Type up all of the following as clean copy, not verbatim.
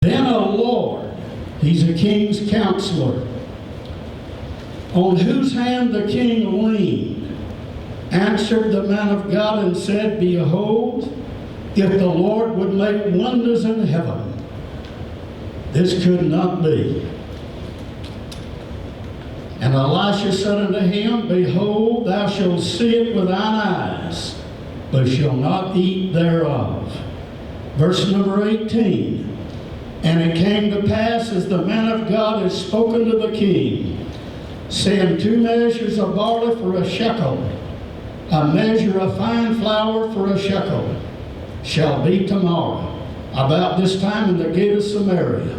Then a Lord, he's a king's counselor, on whose hand the king leaned, answered the man of God and said, Behold, if the Lord would make wonders in heaven, this could not be. And Elisha said unto him, Behold, thou shalt see it with thine eyes, but shalt not eat thereof. Verse number 18. And it came to pass, as the man of God had spoken to the king, saying, 2 measures of barley for a shekel, a measure of fine flour for a shekel, shall be tomorrow, about this time in the gate of Samaria.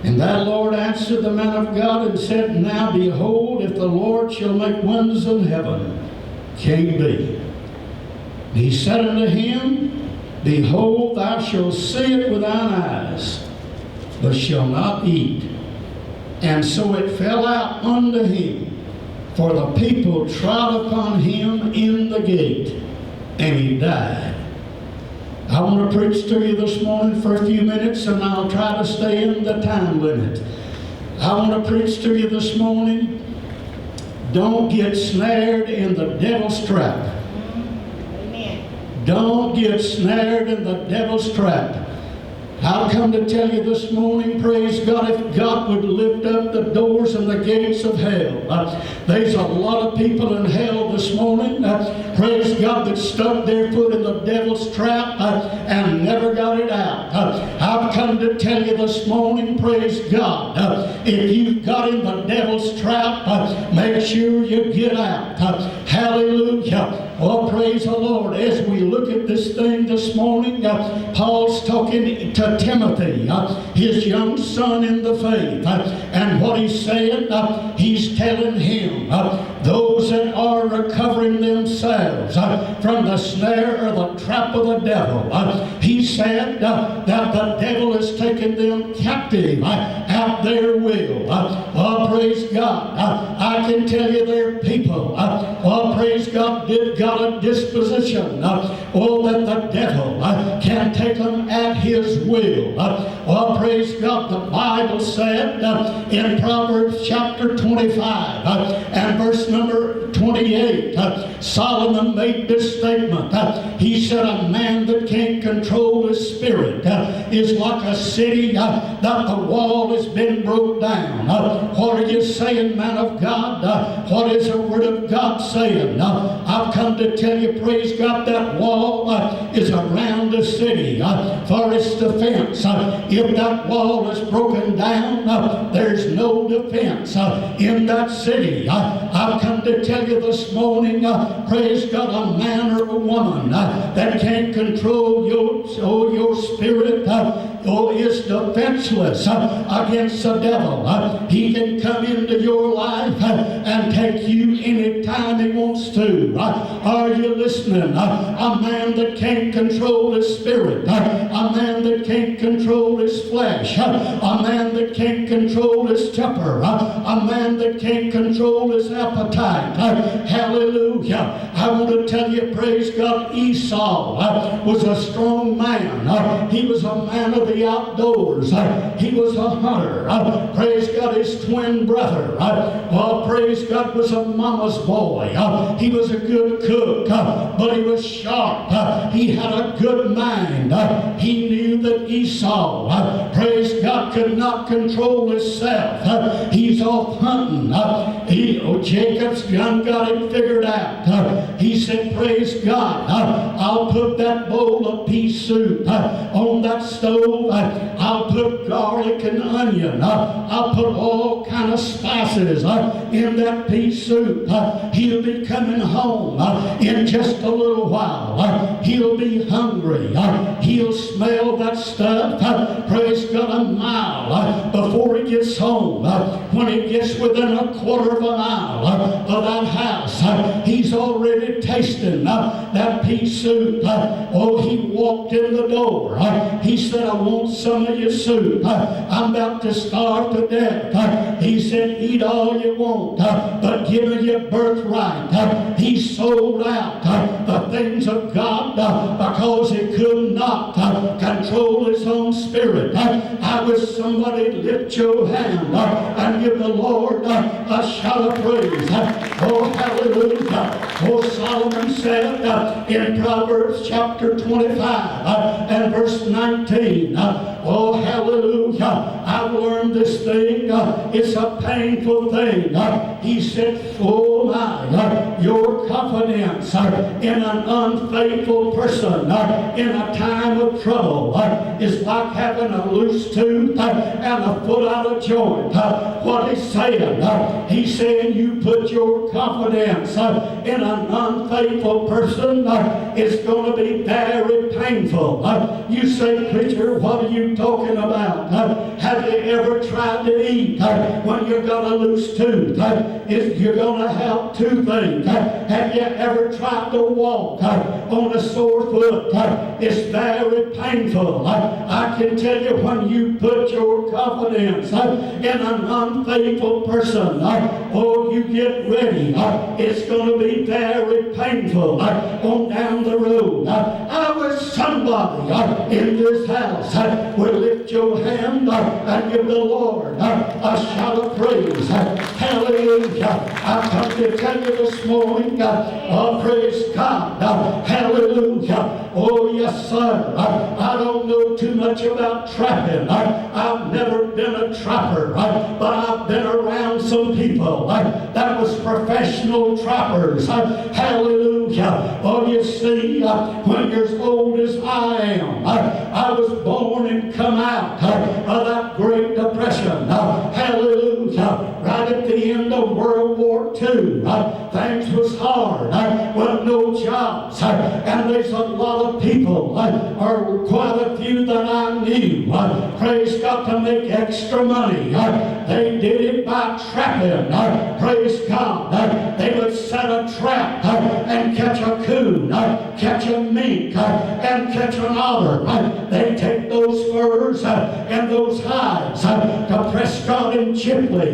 And that Lord answered the man of God and said, Now behold, if the Lord shall make wonders in heaven, can be. And he said unto him, Behold, thou shalt see it with thine eyes, but shalt not eat. And so it fell out unto him, for the people trod upon him in the gate, and he died. I want to preach to you this morning for a few minutes, and I'll try to stay in the time limit. I want to preach to you this morning, don't get snared in the devil's trap. Don't get snared in the devil's trap. I've come to tell you this morning, praise God, if God would lift up the doors and the gates of hell. There's a lot of people in hell this morning, praise God, that stuck their foot in the devil's trap and never got it out. I've come to tell you this morning, praise God, if you've got in the devil's trap, make sure you get out. Hallelujah. Oh, praise the Lord. As we look at this thing this morning, Paul's talking to Timothy, his young son in the faith. And what he's saying, he's telling him, those that are recovering themselves from the snare or the trap of the devil, he said that the devil has taken them captive at their will. Oh, praise God. I can tell you there are people, oh, praise God, did got a disposition, that the devil can take them at his will. Oh, praise God, the Bible said in Proverbs chapter 25 and verse number 28, Solomon made this statement. He said, a man that can't control his spirit is like a city that the wall has been broke down. What are you saying, man of God? What is the word of God saying? I've come to tell you, praise God, that wall is around the city for its defense. If that wall is broken down, there's no defense in that city. I've come to tell you this morning, praise God, a man or a woman that can't control your spirit is defenseless against the devil. He can come into your life and take you anytime he wants to. Are you listening? A man that can't control his spirit, a man that can't control his flesh, a man that can't control his temper, a man that can't control his appetite. Hallelujah. I want to tell you, praise God, Esau was a strong man. He was a man of the outdoors. He was a hunter. Praise God, his twin brother, praise God, was a mama's boy. He was a good cook, but he was sharp. He had a good mind. He knew that Esau, praise God, could not control himself. He's off hunting. Jacob's got it figured out. He said, praise God, I'll put that bowl of pea soup on that stove. I'll put garlic and onion. I'll put all kind of spices in that pea soup. He'll be coming home in just a little while. He'll be hungry. He'll smell that stuff, praise God, a mile before he gets home. When he gets within a quarter of a mile of that house, he's already tasting that pea soup. He walked walked in the door. He said, I want some of your soup. I'm about to starve to death. He said, eat all you want, but give me your birthright. He sold out the things of God because he could not control his own spirit. I wish somebody lift your hand and give the Lord a shout of praise. Oh, hallelujah. Oh, Solomon said in Proverbs chapter 25 and verse 19, oh, hallelujah, I've learned this thing. It's a painful thing. He said, oh my, your confidence in an unfaithful person in a time of trouble is like having a loose tooth and a foot out of joint. What he's saying, he's saying you put your confidence in an unfaithful person, it's going to be very painful. You say, preacher, what are you talking about? Have you ever tried to eat when you've got a loose tooth? You're going to have two things. Have you ever tried to walk on a sore foot? It's very painful. I can tell you, when you put your confidence in an unfaithful person, oh, you get ready. It's going to be very painful on down the road. I wish somebody in this house would lift your hand and give the Lord a shout of praise. Hallelujah. I come to tell you this morning, praise God. Hallelujah. Oh, yes, sir. I don't know too much about trapping. I've never been a trapper, but I've been around some people that was professional trappers. Hallelujah. Oh, you see, when you're as old as I am, I was born and come out of that Great Depression. Hallelujah. Right at the end of World War II, things was hard. Well, no jobs. And there's a lot of people, or quite a few that I knew, praise God, to make extra money. They did it by trapping. Praise God. They would set a trap and catch a coon, catch a mink, and catch an otter. They take those furs and those hides to Prescott and Chipley,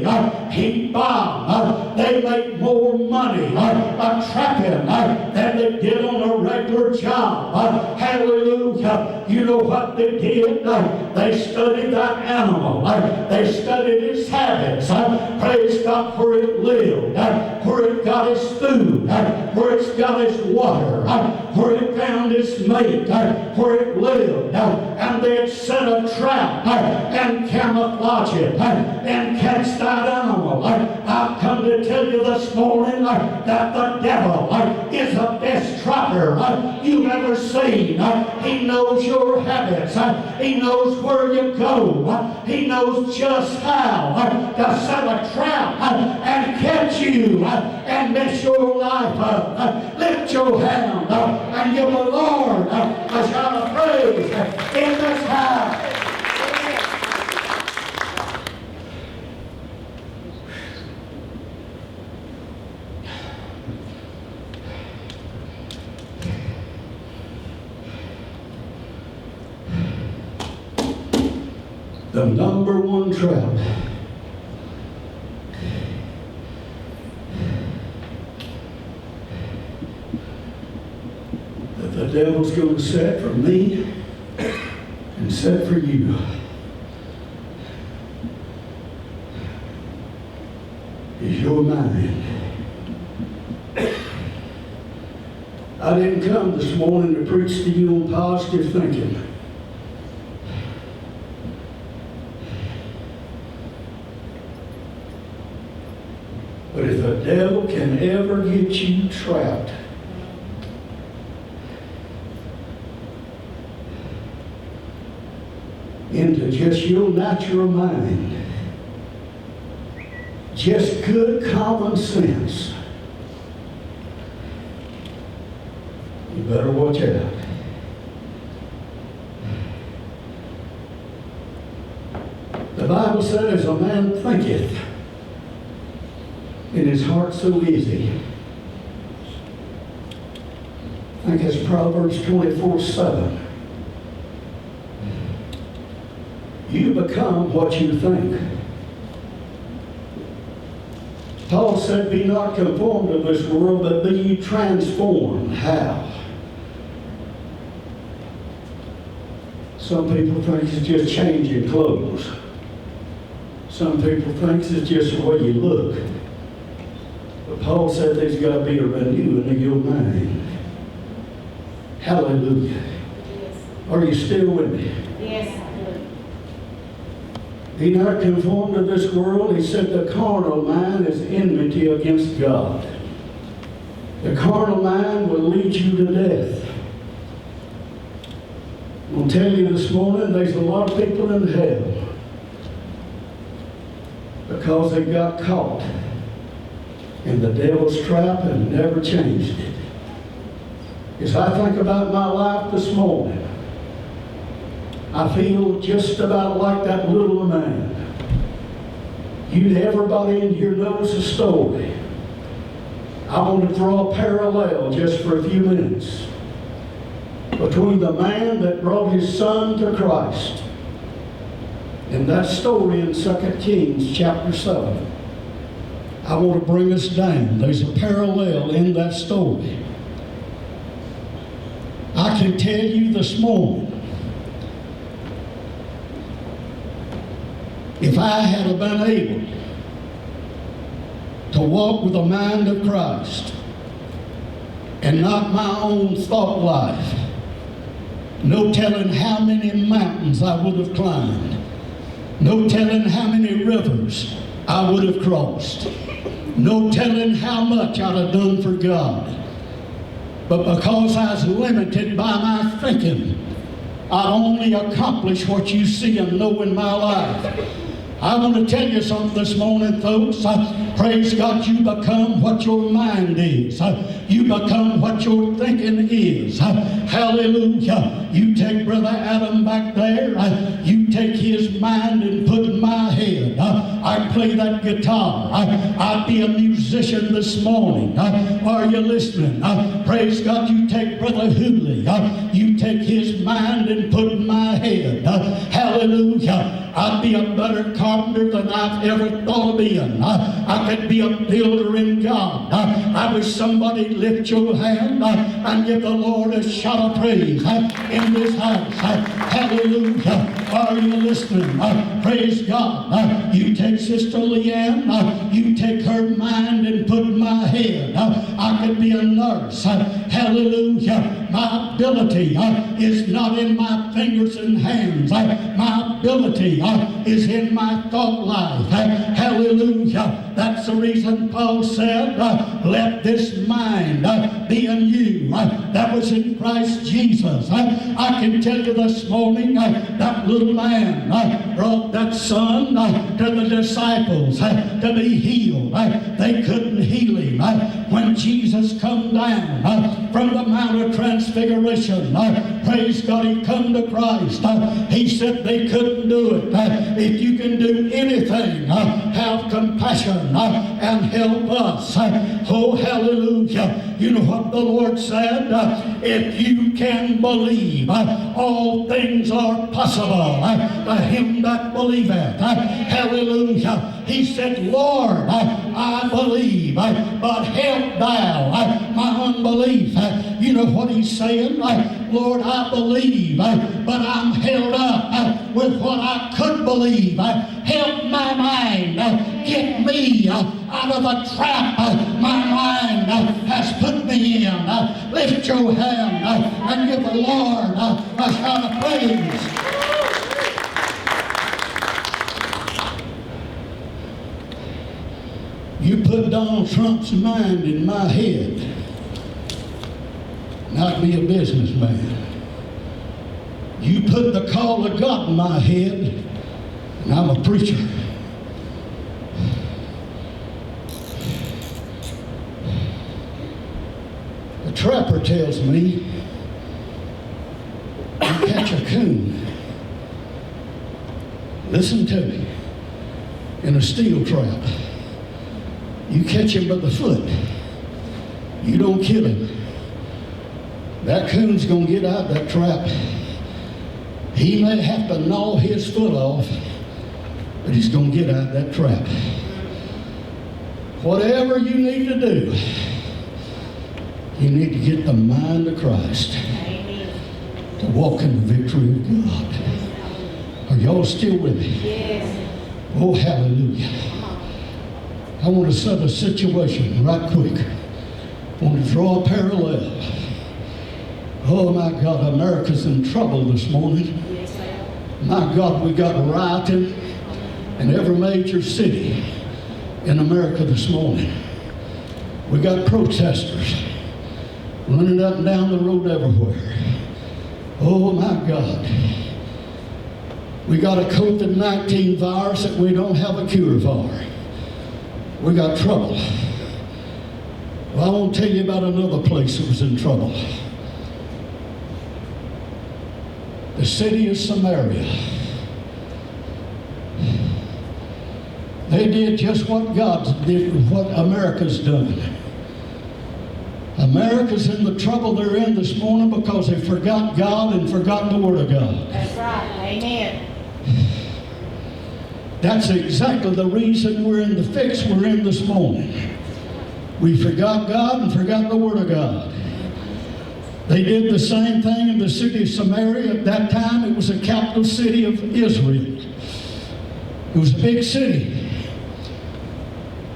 Heat Bomb. They make more money trapping than they did on a regular job. Hallelujah. You know what they did? They studied that animal. They studied its habits. Praise God, where it lived, where it got its food, where it's got its water, where it found its mate, where it lived. And they'd set a trap and camouflage it and catch that animal. I've come to tell you this morning that the devil is the best trapper you've ever seen. He knows your habits. He knows where you go. He knows just how to set a trap and catch you and mess your life up. Lift your hand and give the Lord a shout of praise in this house. The number one trap that the devil's going to set for me and set for you is your mind. I didn't come this morning to preach to you on positive thinking. But if the devil can ever get you trapped into just your natural mind, just good common sense, you better watch out. The Bible says, a man thinketh in his heart so easy. I think it's Proverbs 24:7. You become what you think. Paul said, be not conformed to this world, but be ye transformed. How? Some people think it's just changing clothes. Some people think it's just the way you look. But Paul said there's got to be a renewing of your mind. Hallelujah. Yes. Are you still with me? Yes. Be not conformed to this world. He said the carnal mind is enmity against God. The carnal mind will lead you to death. I'm going to tell you this morning, there's a lot of people in hell because they got caught in the devil's trap and never changed it. As I think about my life this morning, I feel just about like that little man. Everybody in here knows the story. I want to draw a parallel just for a few minutes between the man that brought his son to Christ and that story in 2 Kings chapter 7. I want to bring us down. There's a parallel in that story. I can tell you this morning, if I had been able to walk with the mind of Christ and not my own thought life, no telling how many mountains I would have climbed, no telling how many rivers I would have crossed, no telling how much I'd have done for God. But because I was limited by my thinking, I only accomplish what you see and know in my life. I want to tell you something this morning, folks. Praise God, you become what your mind is. You become what your thinking is. Hallelujah. You take Brother Adam back there. You take his mind and put in my head. I play that guitar. I'd be a musician this morning. Are you listening? Praise God, you take Brother Hooley. You take his mind and put in my head. Hallelujah. I'd be a better carpenter than I've ever thought of being. I could be a builder in God. I wish somebody lift your hand and give the Lord a shout of praise in this house. Hallelujah. Are you listening? Praise God. You take Sister Leanne. You take her mind and put in my head. I could be a nurse. Hallelujah. My ability is not in my fingers and hands. My ability is in my thought life. Hallelujah. That's the reason Paul said, let this mind be in you that was in Christ Jesus. I can tell you this morning, that little man brought that son to the disciples to be healed. They couldn't heal him. When Jesus come down from the Mount of Transfiguration, praise God, he come to Christ. He said they couldn't do it. If you can do anything, have compassion and help us. Oh, hallelujah. You know what the Lord said? If you can believe, all things are possible to him that believeth. Hallelujah. He said, Lord, I believe, but help thou my unbelief. You know what he's saying? Lord, I believe, but I'm held up with what I could believe. Help my mind. Get me out of the trap my mind has put me in. Lift your hand and give the Lord a shout of praise. You put Donald Trump's mind in my head, and I'd be a businessman. You put the call of God in my head, and I'm a preacher. The trapper tells me you catch a coon. Listen to me. In a steel trap. You catch him by the foot. You don't kill him. That coon's going to get out of that trap. He may have to gnaw his foot off, but he's going to get out of that trap. Whatever you need to do, you need to get the mind of Christ to walk in the victory of God. Are y'all still with me? Yes. Oh, hallelujah. I want to set a situation right quick. I want to draw a parallel. Oh, my God, America's in trouble this morning. My God, we got rioting in every major city in America this morning. We got protesters running up and down the road everywhere. Oh, my God. We got a COVID-19 virus that we don't have a cure for. We got trouble. Well, I want to tell you about another place that was in trouble. The city of Samaria. They did just what God did, what America's done. America's in the trouble they're in this morning because they forgot God and forgot the Word of God. That's right. Amen. That's exactly the reason we're in the fix we're in this morning. We forgot God and forgot the Word of God. They did the same thing in the city of Samaria. At that time, it was a capital city of Israel. It was a big city.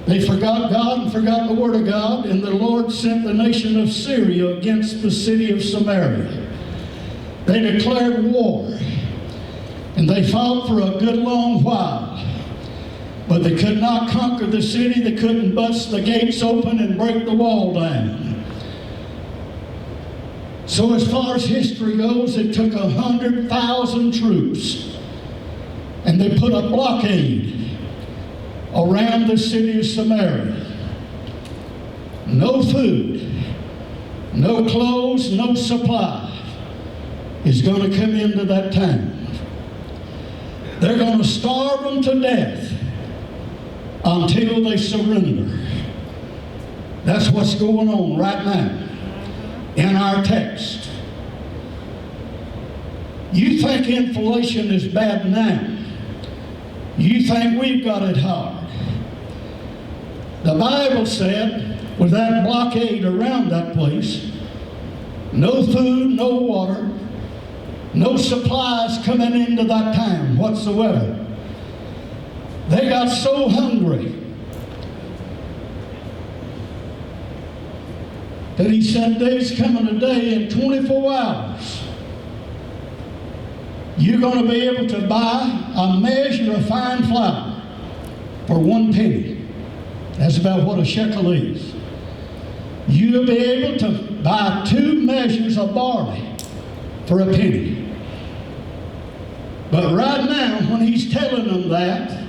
They forgot God and forgot the Word of God, and the Lord sent the nation of Syria against the city of Samaria. They declared war, and they fought for a good long while. But they could not conquer the city. They couldn't bust the gates open and break the wall down. So as far as history goes, it took 100,000 troops, and they put a blockade around the city of Samaria. No food, no clothes, no supply is going to come into that town. They're going to starve them to death until they surrender. That's what's going on right now in our text. You think inflation is bad now. You think we've got it hard. The Bible said, with that blockade around that place, no food, no water, no supplies coming into that town whatsoever. They got so hungry that he said, there's coming a day in 24 hours you're going to be able to buy a measure of fine flour for 1 penny. That's about what a shekel is. You'll be able to buy 2 measures of barley for a penny. But right now, when he's telling them that,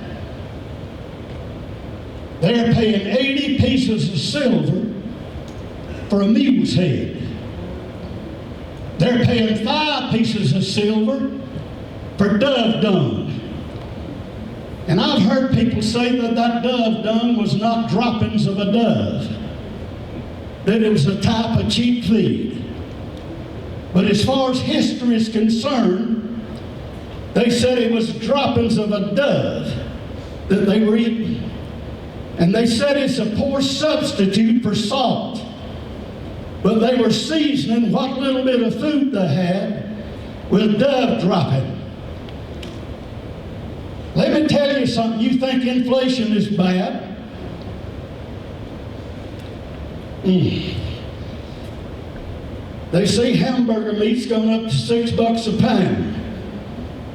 they're paying 80 pieces of silver for a mule's head. They're paying 5 pieces of silver for dove dung. And I've heard people say that that dove dung was not droppings of a dove, that it was a type of cheap feed. But as far as history is concerned, they said it was droppings of a dove that they were eating. And they said it's a poor substitute for salt. But they were seasoning what little bit of food they had with dove dropping. Let me tell you something. You think inflation is bad? They say hamburger meat's going up to $6 a pound.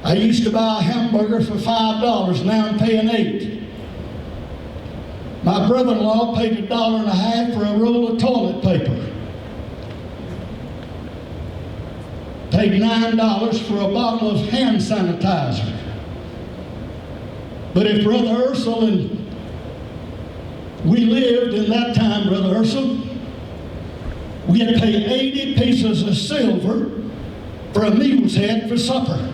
I used to buy a hamburger for $5. Now I'm paying $8. My brother-in-law paid $1.50 for a roll of toilet paper. Paid $9 for a bottle of hand sanitizer. But if Brother Ursel and we lived in that time, Brother Ursel, we had paid 80 pieces of silver for a mule's head for supper.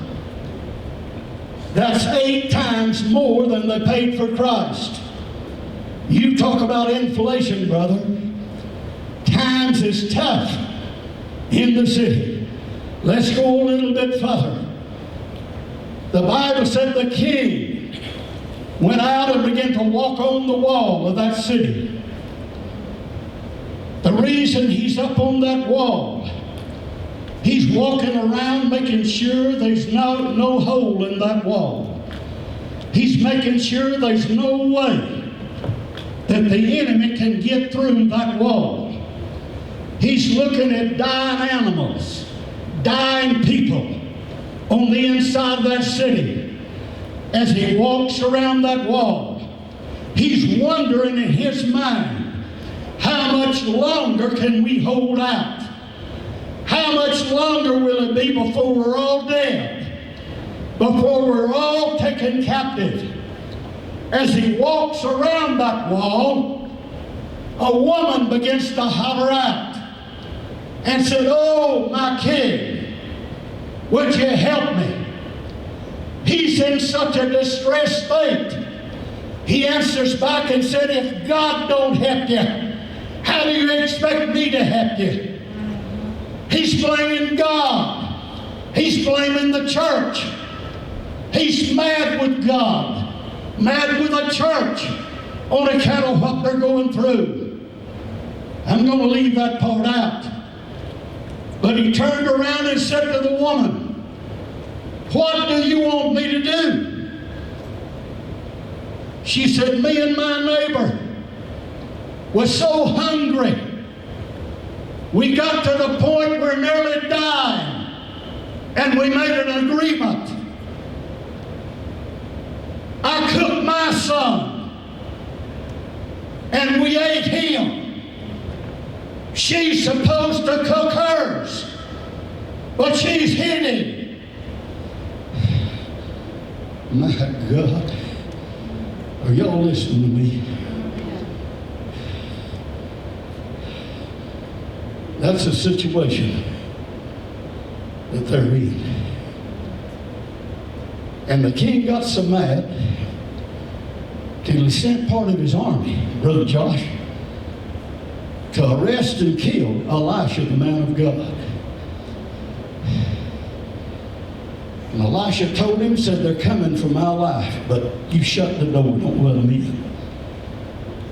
That's 8 times more than they paid for Christ. You talk about inflation, brother. Times is tough in the city. Let's go a little bit further. The Bible said the king went out and began to walk on the wall of that city. The reason he's up on that wall, he's walking around making sure there's no hole in that wall. He's making sure there's no way that the enemy can get through that wall. He's looking at dying animals, dying people on the inside of that city. As he walks around that wall, he's wondering in his mind, how much longer can we hold out? How much longer will it be before we're all dead? Before we're all taken captive? As he walks around that wall, a woman begins to holler out and said, "Oh, my king, would you help me? He's in such a distressed state." He answers back and said, "If God don't help you, how do you expect me to help you?" He's blaming God. He's blaming the church. He's mad with God, mad with the church on account of what they're going through. I'm going to leave that part out. But he turned around and said to the woman, "What do you want me to do?" She said, "Me and my neighbor were so hungry. We got to the point we're nearly dying, and we made an agreement. I cooked my son, and we ate him. She's supposed to cook hers, but she's hidden." My God, are y'all listening to me? That's the situation that they're in. And the king got so mad till he sent part of his army, Brother Josh, to arrest and kill Elisha, the man of God. And Elisha told him, said, "They're coming for my life, but you shut the door, don't let them in."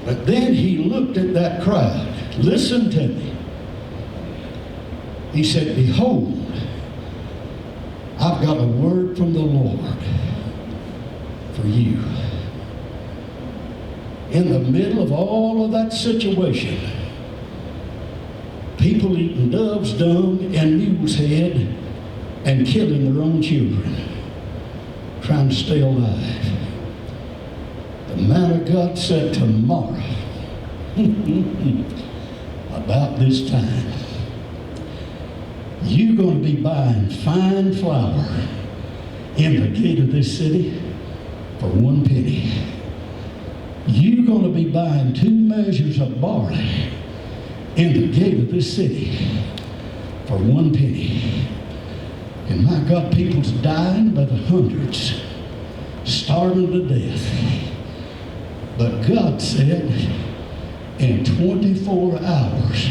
But then he looked at that crowd. Listen to me. He said, "Behold, I've got a word from the Lord for you." In the middle of all of that situation, people eating dove's dung and mule's head and killing their own children, trying to stay alive. The man of God said, "Tomorrow, about this time, you're going to be buying fine flour in the gate of this city for 1 penny. You're going to be buying 2 measures of barley in the gate of this city for 1 penny. And my God, people's dying by the hundreds, starving to death. But God said, in 24 hours,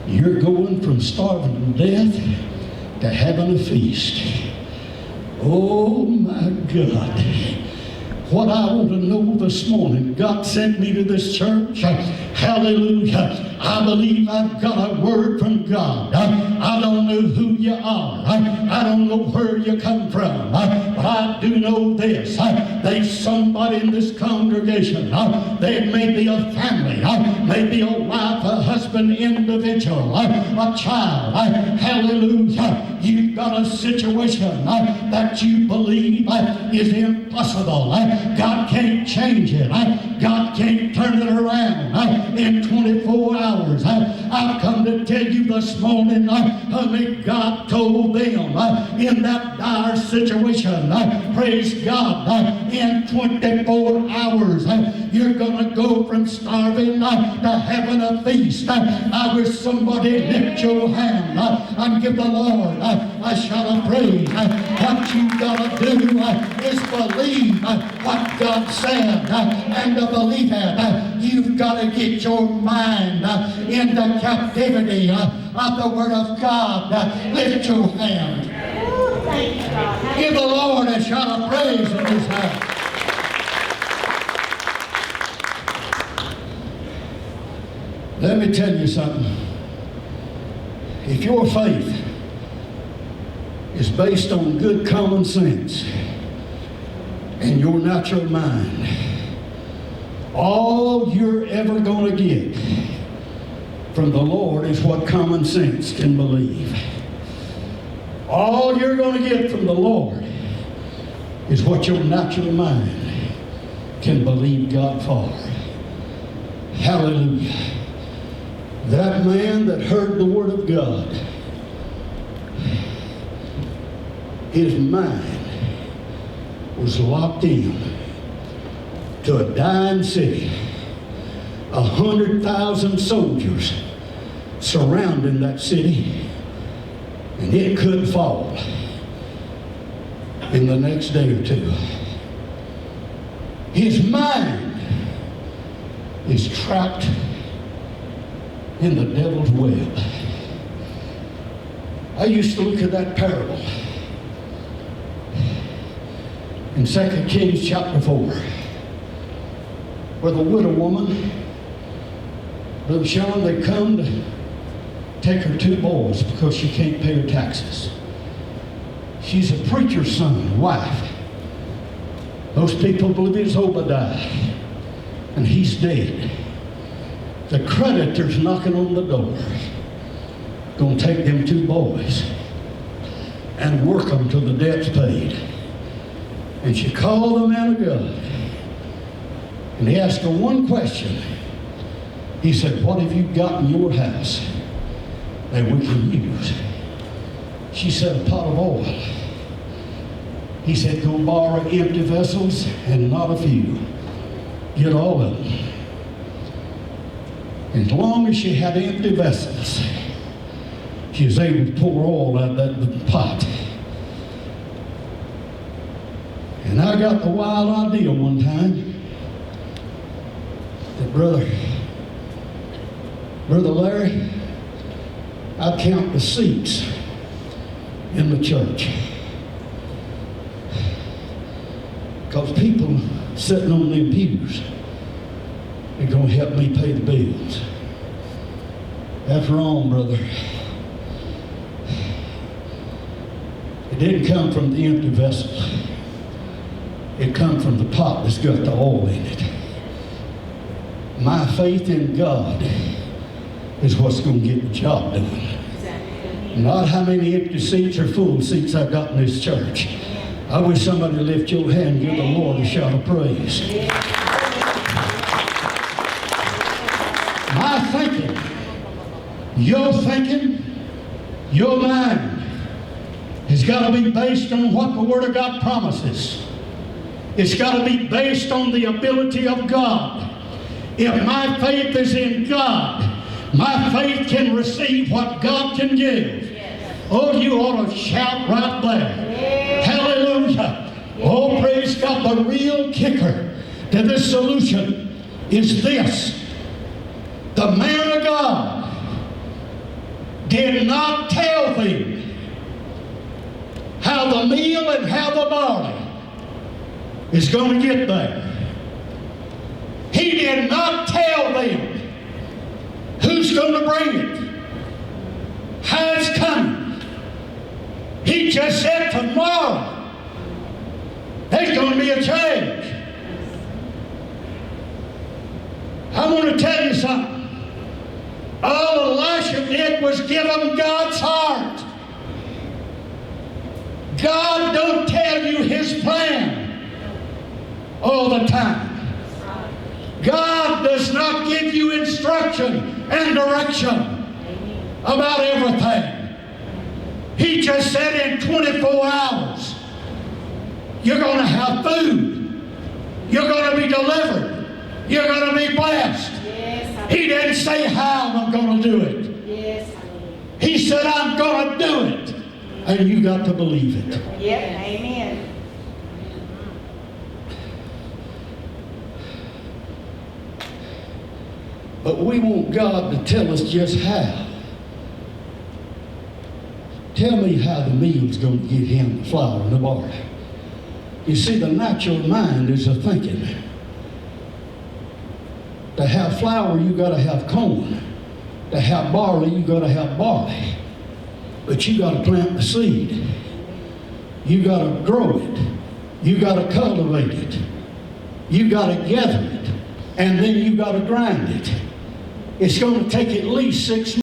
you're going from starving to death to having a feast." Oh my God. What I want to know this morning, God sent me to this church. Hallelujah. I believe I've got a word from God. I don't know who you are. I don't know where you come from. But I do know this. There's somebody in this congregation. There may be a family. Maybe a wife, a husband, individual, a child. Hallelujah. You've got a situation that you believe is impossible. God can't change it. God can't turn it around in 24 hours. I've come to tell you this morning, only God told them in that dire situation, praise God, in 24 hours, you're going to go from starving to having a feast. I wish somebody lift your hand and give the Lord a shout of praise. What you got to do is believe what God said, and to believe it, you've got to get your mind into captivity of the Word of God. Lift your hand. Thank you, God. Give the Lord a shout of praise in this house. Let me tell you something. If your faith is based on good common sense and your natural mind, all you're ever going to get from the Lord is what common sense can believe. All you're going to get from the Lord is what your natural mind can believe God for. Hallelujah. That man that heard the Word of God, his mind was locked in to a dying city, 100,000 soldiers surrounding that city, and it could fall in the next day or two. His mind is trapped in the devil's web. I used to look at that parable in 2 Kings chapter 4, where the widow woman, Brother Sean, they come to take her 2 boys because she can't pay her taxes. She's a preacher's son, wife. Most people believe it's Obadiah, and he's dead. The creditor's knocking on the door. Going to take them 2 boys and work them till the debt's paid. And she called the man of God, and he asked her one question. He said, "What have you got in your house that we can use?" She said, "A pot of oil." He said, "Go borrow empty vessels and not a few. Get all of them." As long as she had empty vessels, she was able to pour oil out of that pot. And I got the wild idea one time that Brother Larry, I'd count the seats in the church. Because people sitting on them pews are going to help me pay the bills. That's wrong, brother. It didn't come from the empty vessel. It come from the pot that's got the oil in it. My faith in God is what's going to get the job done. Not how many empty seats or full seats I got in this church. I wish somebody would lift your hand and give the Lord a shout of praise. My thinking, your mind has got to be based on what the Word of God promises. It's got to be based on the ability of God. If my faith is in God, my faith can receive what God can give. Oh, you ought to shout right there. Hallelujah. Oh, praise God. The real kicker to this solution is this. The man of God did not tell them how the meal and how the barley is going to get there. He did not tell them who's going to bring it, how it's coming. He just said tomorrow there's going to be a change. I want to tell you something. All Elisha did was give them God's heart. God don't tell you His plan all the time. God does not give you instruction and direction about everything. He just said in 24 hours, you're going to have food. You're going to be delivered. You're going to be blessed. He didn't say how I'm going to do it. He said, I'm going to do it. And you got to believe it. Yep, amen. But we want God to tell us just how. tell me how the meal's going to get him the flour and the barley. You see, the natural mind is a thinking. To have flour, you got to have corn. To have barley, you got to have barley. But you got to plant the seed. You got to grow it. You got to cultivate it. You got to gather it. And then you got to grind it. It's going to take at least 6 months.